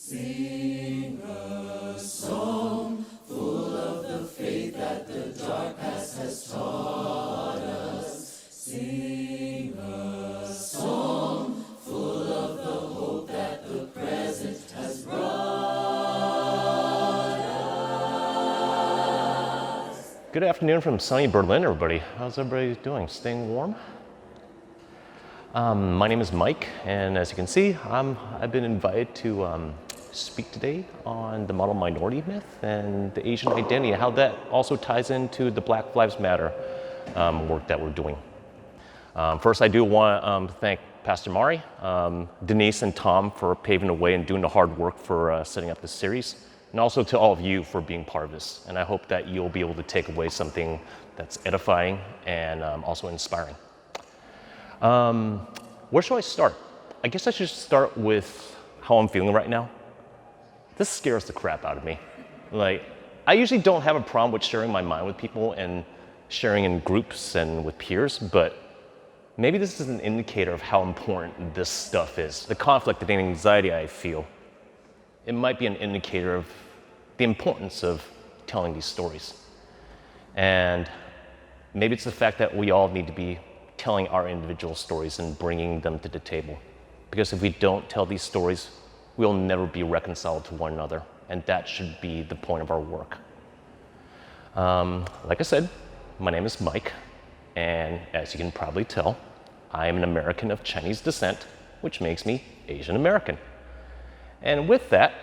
Sing a song full of the faith that the dark past has taught us. Sing a song full of the hope that the present has brought us. Good afternoon from sunny Berlin, everybody. How's everybody doing? Staying warm? My name is Mike, and as you can see, I've been invited to speak today on the model minority myth and the Asian identity, and how that also ties into the Black Lives Matter work that we're doing. First, I do want to thank Pastor Mari, Denise, and Tom for paving the way and doing the hard work for setting up this series, and also to all of you for being part of this. And I hope that you'll be able to take away something that's edifying and also inspiring. Where should I start? I guess I should start with how I'm feeling right now. This scares the crap out of me. Like, I usually don't have a problem with sharing my mind with people and sharing in groups and with peers, but maybe this is an indicator of how important this stuff is. The conflict and anxiety I feel, it might be an indicator of the importance of telling these stories. And maybe it's the fact that we all need to be telling our individual stories and bringing them to the table. Because if we don't tell these stories, we'll never be reconciled to one another, and that should be the point of our work. Like I said, my name is Mike, and as you can probably tell, I am an American of Chinese descent, which makes me Asian American. And with that,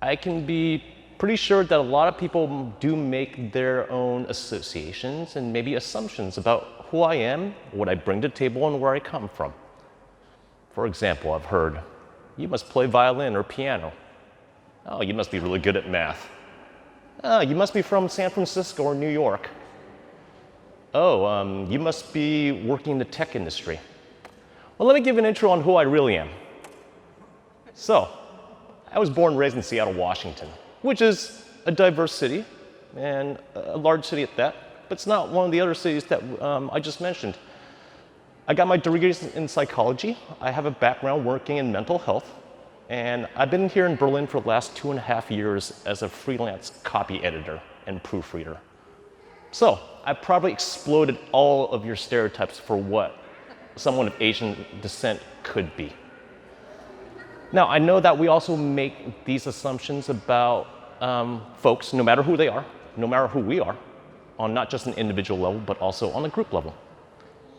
I can be pretty sure that a lot of people do make their own associations and maybe assumptions about who I am, what I bring to the table, and where I come from. For example, I've heard, you must play violin or piano. Oh, you must be really good at math. Oh, you must be from San Francisco or New York. Oh, you must be working in the tech industry. Well, let me give an intro on who I really am. So, I was born and raised in Seattle, Washington, which is a diverse city, and a large city at that, but it's not one of the other cities that I just mentioned. I got my degrees in psychology. I have a background working in mental health, and I've been here in Berlin for the last 2.5 years as a freelance copy editor and proofreader. So, I probably exploded all of your stereotypes for what someone of Asian descent could be. Now, I know that we also make these assumptions about folks, no matter who they are, no matter who we are, on not just an individual level, but also on a group level.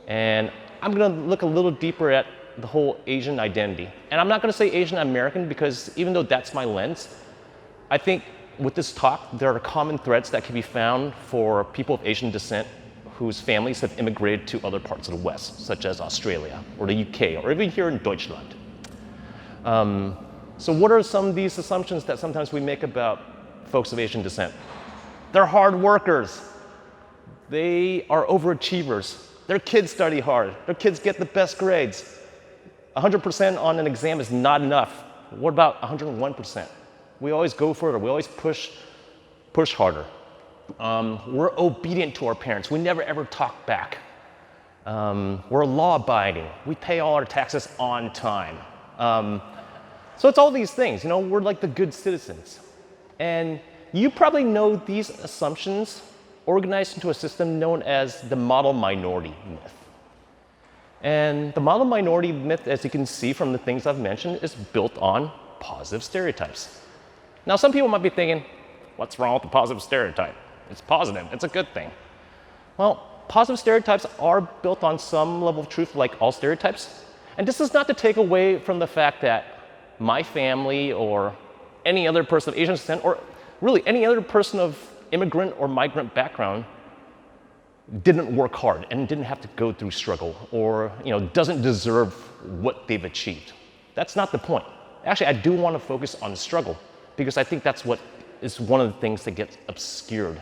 And I'm gonna look a little deeper at the whole Asian identity. And I'm not gonna say Asian American, because even though that's my lens, I think with this talk, there are common threads that can be found for people of Asian descent whose families have immigrated to other parts of the West, such as Australia or the UK, or even here in Deutschland. So what are some of these assumptions that sometimes we make about folks of Asian descent? They're hard workers. They are overachievers. Their kids study hard. Their kids get the best grades. 100% on an exam is not enough. What about 101%? We always go further. We always push harder. We're obedient to our parents. We never ever talk back. We're law-abiding. We pay all our taxes on time. So it's all these things, we're like the good citizens. And you probably know these assumptions organized into a system known as the model minority myth. And the model minority myth, as you can see from the things I've mentioned, is built on positive stereotypes. Now, some people might be thinking, what's wrong with the positive stereotype? It's positive, it's a good thing. Well, positive stereotypes are built on some level of truth, like all stereotypes. And this is not to take away from the fact that my family or any other person of Asian descent, or really any other person of immigrant or migrant background, didn't work hard and didn't have to go through struggle, or doesn't deserve what they've achieved. That's not the point. Actually, I do want to focus on struggle, because I think that's what is one of the things that gets obscured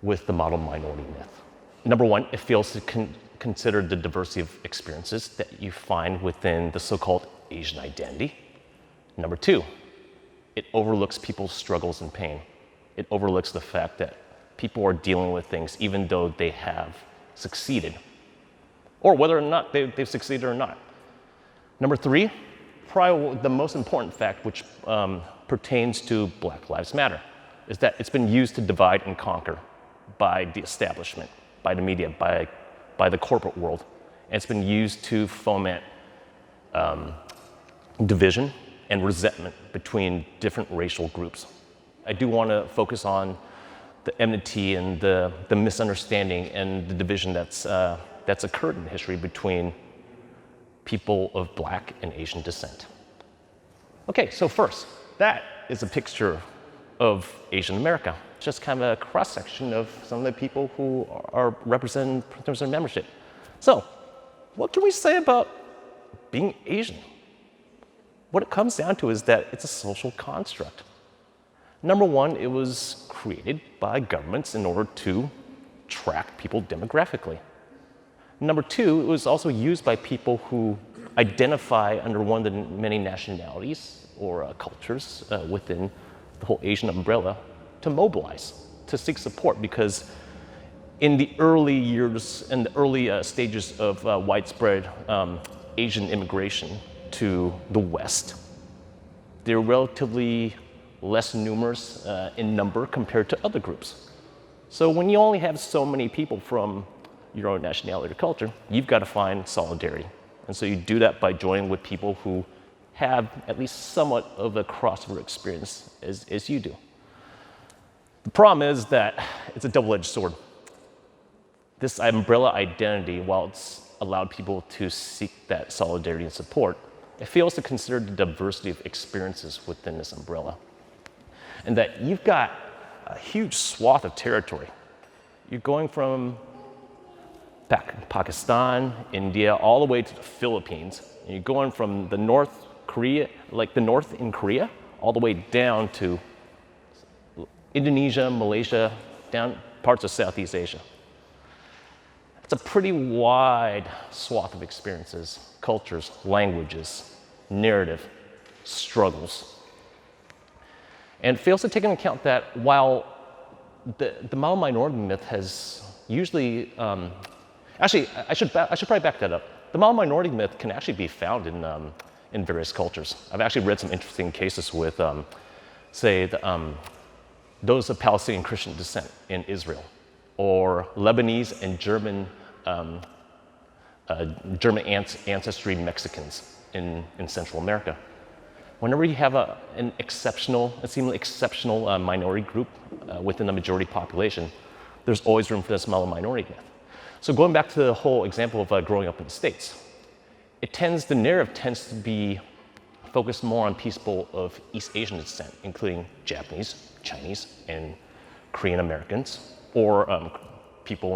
with the model minority myth. Number one, it fails to consider the diversity of experiences that you find within the so-called Asian identity. Number two, it overlooks people's struggles and pain. It overlooks the fact that people are dealing with things even though they have succeeded, or whether or not they've succeeded or not. Number three, probably the most important fact, which pertains to Black Lives Matter, is that it's been used to divide and conquer by the establishment, by the media, by the corporate world. And it's been used to foment division and resentment between different racial groups. I do want to focus on the enmity and the misunderstanding and the division that's occurred in history between people of Black and Asian descent. Okay, so first, that is a picture of Asian America. Just kind of a cross-section of some of the people who are represented in terms of membership. So, what can we say about being Asian? What it comes down to is that it's a social construct. Number one, it was created by governments in order to track people demographically. Number two, it was also used by people who identify under one of the many nationalities or cultures within the whole Asian umbrella to mobilize, to seek support, because in the early years and the early stages of widespread Asian immigration to the West, they're relatively less numerous in number compared to other groups. So when you only have so many people from your own nationality or culture, you've got to find solidarity. And so you do that by joining with people who have at least somewhat of a crossover experience as you do. The problem is that it's a double-edged sword. This umbrella identity, while it's allowed people to seek that solidarity and support, it fails to consider the diversity of experiences within this umbrella. And that you've got a huge swath of territory. You're going from Pakistan, India, all the way to the Philippines. And you're going from the North Korea, like the North in Korea, all the way down to Indonesia, Malaysia, down parts of Southeast Asia. It's a pretty wide swath of experiences, cultures, languages, narrative, struggles. And it fails to take into account that while the model minority myth has usually, actually, I should probably back that up. The model minority myth can actually be found in various cultures. I've actually read some interesting cases with, say, those of Palestinian Christian descent in Israel, or Lebanese and German ancestry Mexicans in Central America. Whenever you have a seemingly exceptional minority group within the majority population, there's always room for this model minority myth. So going back to the whole example of growing up in the States, the narrative tends to be focused more on people of East Asian descent, including Japanese, Chinese, and Korean Americans, or people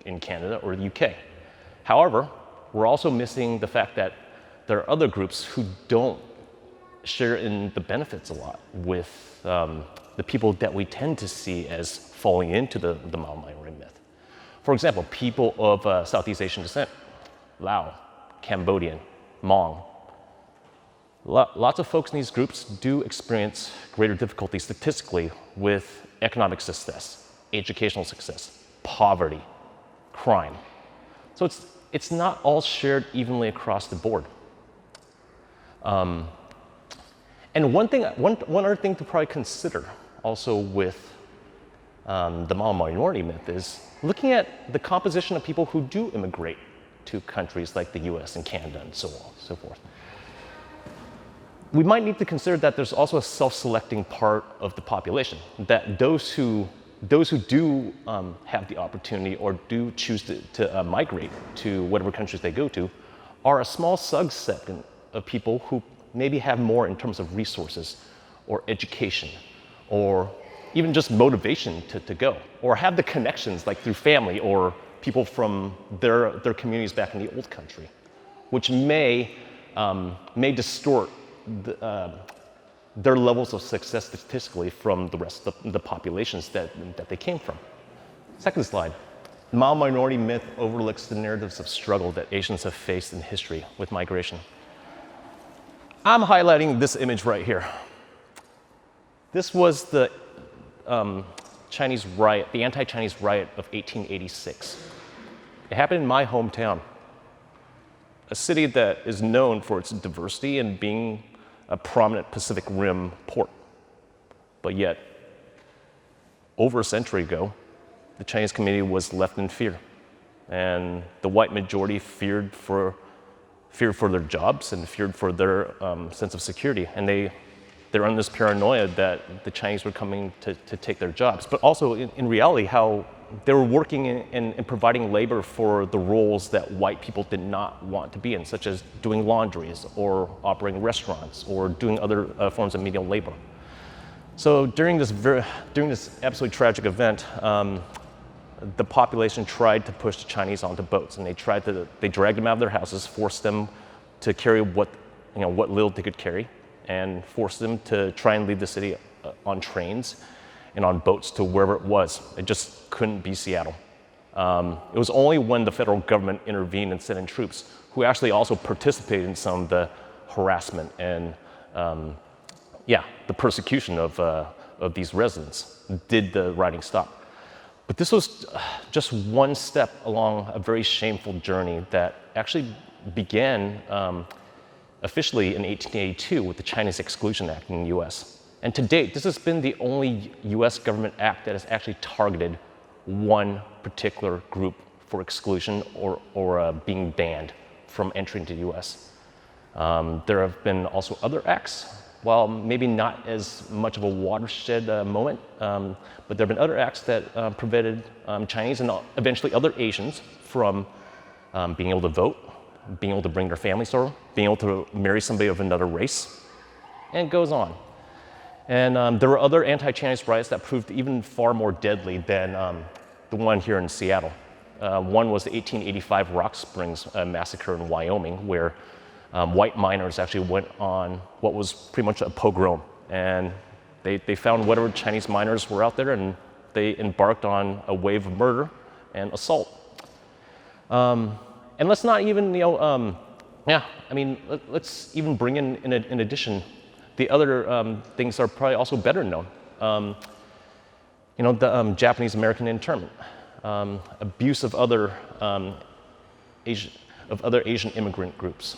in Canada or the UK. However, we're also missing the fact that there are other groups who don't share in the benefits a lot with the people that we tend to see as falling into the model minority myth. For example, people of Southeast Asian descent, Lao, Cambodian, Hmong. Lots of folks in these groups do experience greater difficulty statistically with economic success, educational success, poverty, crime. So it's not all shared evenly across the board. And one other thing to probably consider also with the model minority myth is looking at the composition of people who do immigrate to countries like the US and Canada and so on and so forth. We might need to consider that there's also a self-selecting part of the population, that those who do have the opportunity or do choose to migrate to whatever countries they go to are a small subset of people who maybe have more in terms of resources or education or even just motivation to go, or have the connections like through family or people from their communities back in the old country, which may distort their levels of success statistically from the rest of the populations that they came from. Second slide. The model minority myth overlooks the narratives of struggle that Asians have faced in history with migration. I'm highlighting this image right here. This was the Chinese riot, the anti-Chinese riot of 1886. It happened in my hometown, a city that is known for its diversity and being a prominent Pacific Rim port. But yet, over a century ago, the Chinese community was left in fear. And the white majority feared for their jobs and feared for their sense of security. And they're under this paranoia that the Chinese were coming to take their jobs. But also, in reality, how they were working and providing labor for the roles that white people did not want to be in, such as doing laundries or operating restaurants or doing other forms of menial labor. So during this absolutely tragic event, the population tried to push the Chinese onto boats, and they dragged them out of their houses, forced them to carry what little they could carry, and forced them to try and leave the city on trains and on boats to wherever it was. It just couldn't be Seattle. It was only when the federal government intervened and sent in troops, who actually also participated in some of the harassment and the persecution of these residents, did the rioting stop. But this was just one step along a very shameful journey that actually began officially in 1882 with the Chinese Exclusion Act in the US. And to date, this has been the only US government act that has actually targeted one particular group for exclusion or being banned from entering to the US. There have been also other acts, while maybe not as much of a watershed moment, but there have been other acts that prevented Chinese and eventually other Asians from being able to vote, being able to bring their families over, being able to marry somebody of another race, and it goes on. And there were other anti-Chinese riots that proved even far more deadly than the one here in Seattle. One was the 1885 Rock Springs massacre in Wyoming, where white miners actually went on what was pretty much a pogrom. And they found whatever Chinese miners were out there, and they embarked on a wave of murder and assault. And let's not even, let's even bring in addition, the other things are probably also better known. The Japanese American internment, abuse of other Asian immigrant groups.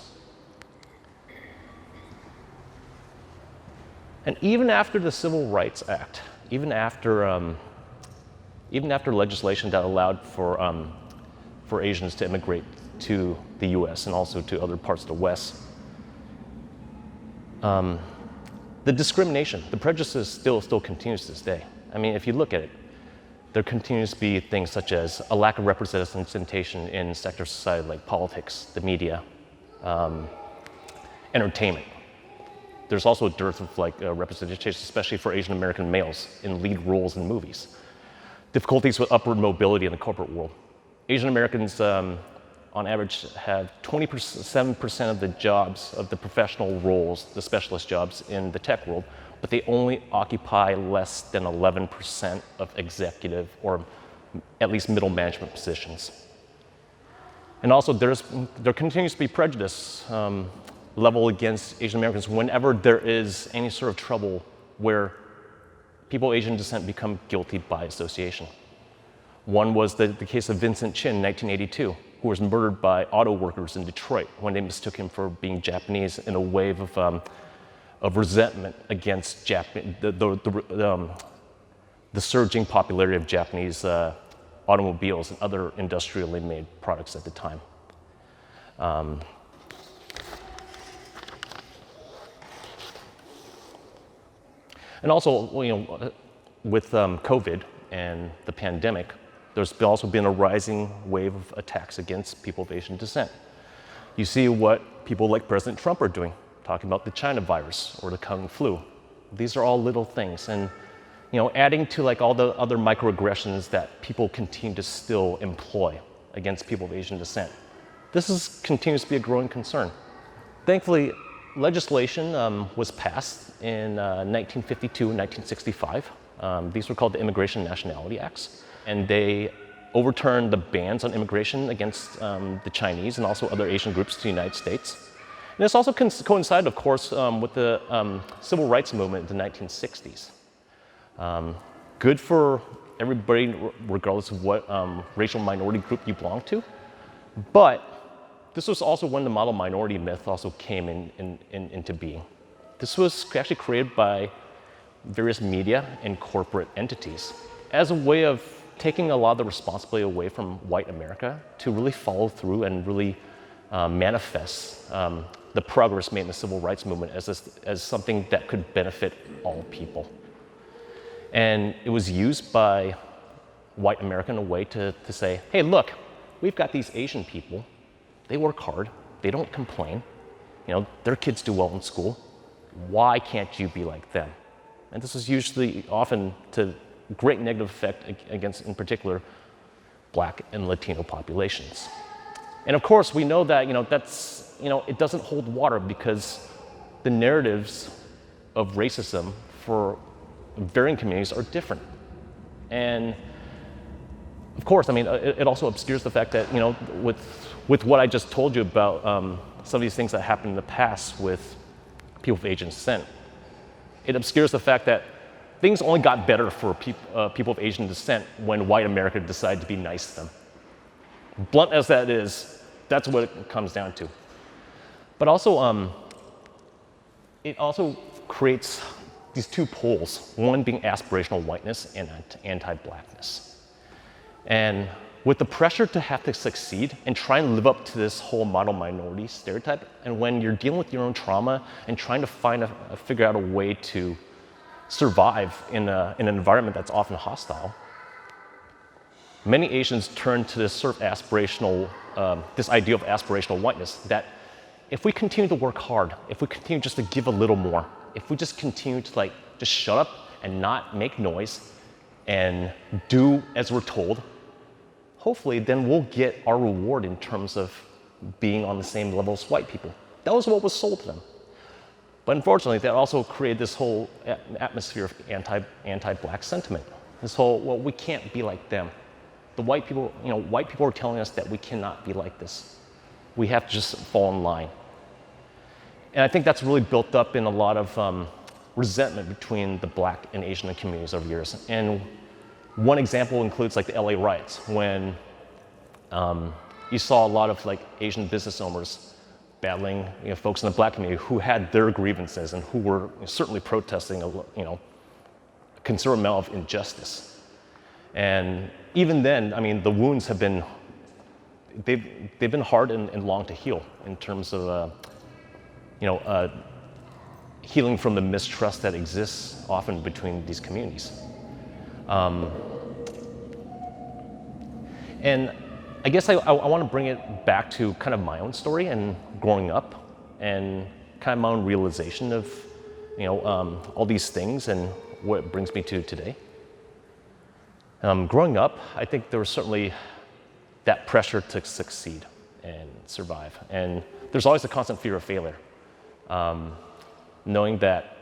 And even after the Civil Rights Act, even after legislation that allowed for Asians to immigrate to the U.S. and also to other parts of the West, the discrimination, the prejudice still continues to this day. I mean, if you look at it, there continues to be things such as a lack of representation in sectors of society like politics, the media, entertainment. There's also a dearth of representation, especially for Asian American males in lead roles in movies. Difficulties with upward mobility in the corporate world. Asian Americans, on average, have 27% of the jobs, of the professional roles, the specialist jobs in the tech world, but they only occupy less than 11% of executive or at least middle management positions. And also, there continues to be prejudice level against Asian Americans whenever there is any sort of trouble where people of Asian descent become guilty by association. One was the case of Vincent Chin in 1982, who was murdered by auto workers in Detroit when they mistook him for being Japanese in a wave of resentment against the surging popularity of Japanese automobiles and other industrially made products at the time. And also, with COVID and the pandemic, there's also been a rising wave of attacks against people of Asian descent. You see what people like President Trump are doing, talking about the China virus or the Kung flu. These are all little things, and adding to all the other microaggressions that people continue to still employ against people of Asian descent. This continues to be a growing concern. Thankfully, legislation was passed in 1952 and 1965. These were called the Immigration and Nationality Acts, and they overturned the bans on immigration against the Chinese and also other Asian groups to the United States. And this also coincided, of course, with the civil rights movement in the 1960s. Good for everybody, regardless of what racial minority group you belong to, but this was also when the model minority myth also came into being. This was actually created by various media and corporate entities as a way of taking a lot of the responsibility away from white America to really follow through and really manifest the progress made in the civil rights movement as something that could benefit all people. And it was used by white America in a way to say, hey, look, we've got these Asian people. They work hard. They don't complain. Their kids do well in school. Why can't you be like them? And this is usually often to great negative effect against, in particular, Black and Latino populations. And of course, we know that it doesn't hold water because the narratives of racism for varying communities are different. And of course, it also obscures the fact that with what I just told you about some of these things that happened in the past with people of Asian descent, it obscures the fact that things only got better for people of Asian descent when white America decided to be nice to them. Blunt as that is, that's what it comes down to. But also, it also creates these two poles, one being aspirational whiteness and anti-Blackness. And with the pressure to have to succeed and try and live up to this whole model minority stereotype, and when you're dealing with your own trauma and trying to figure out a way to survive in an environment that's often hostile, many Asians turn to this sort of aspirational, this idea of aspirational whiteness, that if we continue to work hard, if we continue just to give a little more, if we just continue to just shut up and not make noise and do as we're told, hopefully then we'll get our reward in terms of being on the same level as white people. That was what was sold to them. But unfortunately, that also created this whole atmosphere of anti-Black sentiment. This whole, well, we can't be like them. The white people, white people are telling us that we cannot be like this. We have to just fall in line. And I think that's really built up in a lot of resentment between the Black and Asian communities over years. And one example includes the LA riots, when you saw a lot of Asian business owners battling folks in the Black community who had their grievances and who were certainly protesting a considerable amount of injustice. And even then, the wounds have been they've been hard and long to heal in terms of healing from the mistrust that exists often between these communities. And I guess I want to bring it back to kind of my own story and growing up and kind of my own realization of all these things and what it brings me to today. Growing up, I think there was certainly that pressure to succeed and survive. And there's always a constant fear of failure. Knowing that,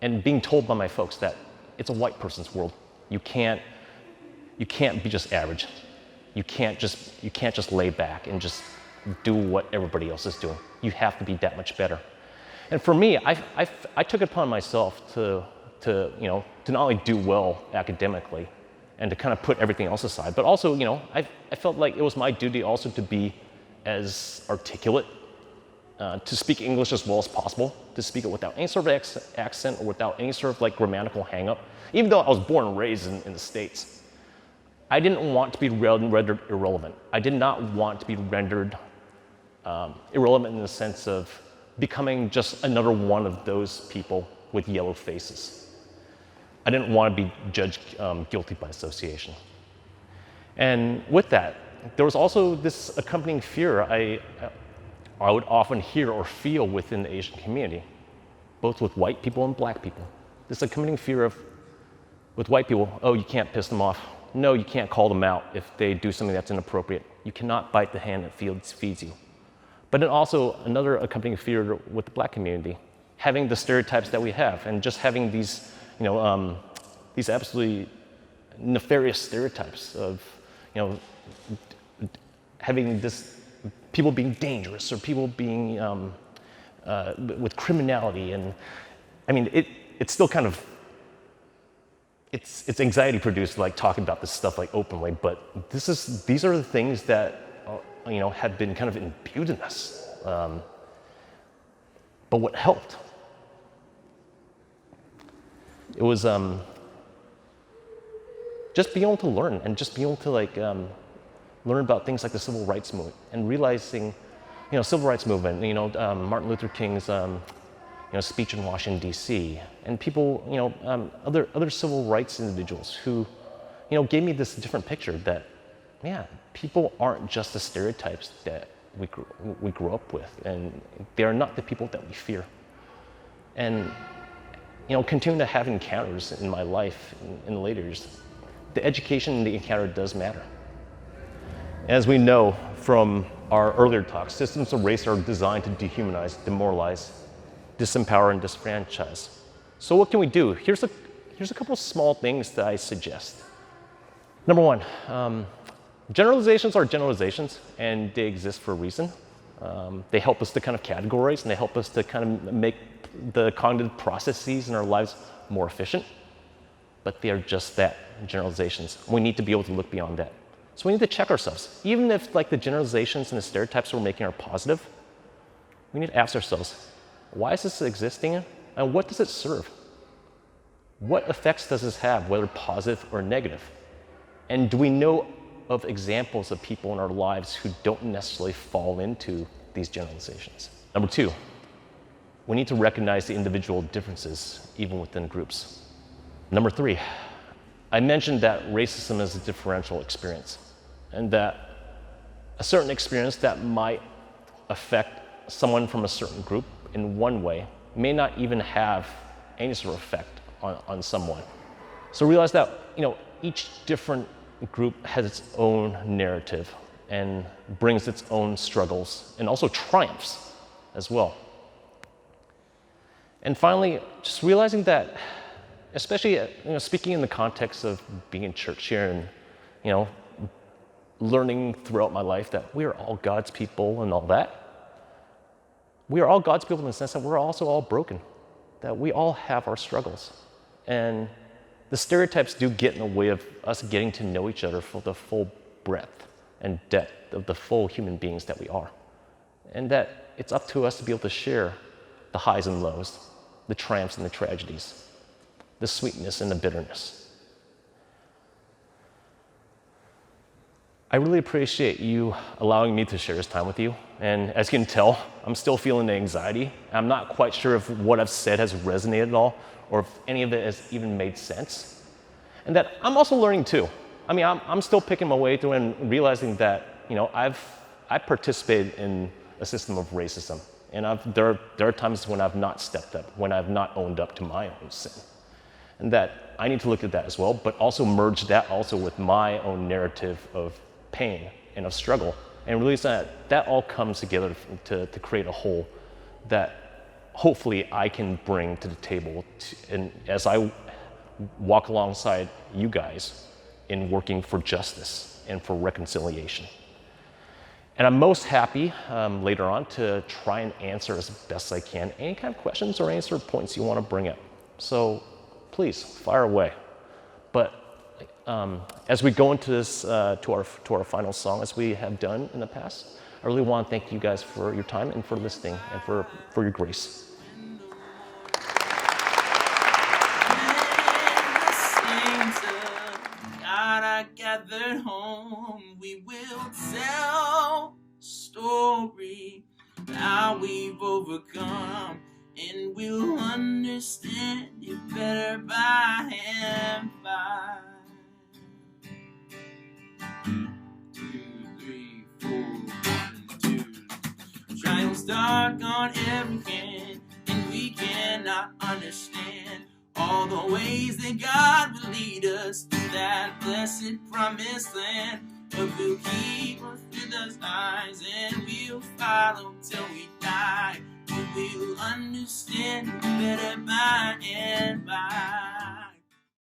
and being told by my folks that it's a white person's world. You can't be just average. You can't just lay back and just do what everybody else is doing. You have to be that much better. And for me, I took it upon myself to not only do well academically and to kind of put everything else aside, but also, I felt like it was my duty also to be as articulate, to speak English as well as possible, to speak it without any sort of accent or without any sort of grammatical hang-up. Even though I was born and raised in the States, I didn't want to be rendered irrelevant. I did not want to be rendered irrelevant in the sense of becoming just another one of those people with yellow faces. I didn't want to be judged guilty by association. And with that, there was also this accompanying fear I would often hear or feel within the Asian community, both with white people and Black people. This accompanying fear of, with white people, oh, you can't piss them off. No, you can't call them out if they do something that's inappropriate. You cannot bite the hand that feeds you. But then also another accompanying fear with the Black community, having the stereotypes that we have and just having these absolutely nefarious stereotypes of, having this, people being dangerous or people being with criminality. And it's still kind of, it's anxiety produced, talking about this stuff openly, but these are the things that have been kind of imbued in us. But what helped it was just being able to learn and just being able to learn about things like the civil rights movement and realizing, civil rights movement, Martin Luther King's, speech in Washington, D.C., and people, other civil rights individuals who, gave me this different picture that, people aren't just the stereotypes that we grew up with, and they are not the people that we fear. And, continuing to have encounters in my life in the later years, the education in the encounter does matter. As we know from our earlier talks, systems of race are designed to dehumanize, demoralize, disempower, and disfranchise. So what can we do? Here's a couple of small things that I suggest. Number one, generalizations are generalizations, and they exist for a reason. They help us to kind of categorize, and they help us to kind of make the cognitive processes in our lives more efficient. But they are just that, generalizations. We need to be able to look beyond that. So we need to check ourselves. Even if the generalizations and the stereotypes we're making are positive, we need to ask ourselves, why is this existing, and what does it serve? What effects does this have, whether positive or negative? And do we know of examples of people in our lives who don't necessarily fall into these generalizations? Number two, we need to recognize the individual differences even within groups. Number three, I mentioned that racism is a differential experience, and that a certain experience that might affect someone from a certain group in one way may not even have any sort of effect on someone. So realize that each different group has its own narrative and brings its own struggles and also triumphs as well. And finally, just realizing that, especially speaking in the context of being in church here and learning throughout my life that we are all God's people and all that. We are all God's people in the sense that we're also all broken, that we all have our struggles. And the stereotypes do get in the way of us getting to know each other for the full breadth and depth of the full human beings that we are. And that it's up to us to be able to share the highs and lows, the triumphs and the tragedies, the sweetness and the bitterness. I really appreciate you allowing me to share this time with you. And as you can tell, I'm still feeling the anxiety. I'm not quite sure if what I've said has resonated at all, or if any of it has even made sense. And that I'm also learning too. I mean, I'm still picking my way through and realizing that, I participated in a system of racism. And there are times when I've not stepped up, when I've not owned up to my own sin. And that I need to look at that as well, but also merge that also with my own narrative of pain and of struggle, and realize that all comes together to create a whole that hopefully I can bring to the table and as I walk alongside you guys in working for justice and for reconciliation. And I'm most happy later on to try and answer as best I can any kind of questions or any sort of points you want to bring up. So please fire away. But as we go into this to our final song, as we have done in the past, I really want to thank you guys for your time and for listening and for your grace. Gathered home, we will tell story how we've overcome, and we'll understand it better by and by. 2, 3, 4, 1, 2. Trials dark on every hand, and we cannot understand all the ways that God will lead us to that blessed promised land. But we'll keep our with eyes and we'll follow till we die. We will understand better by and by.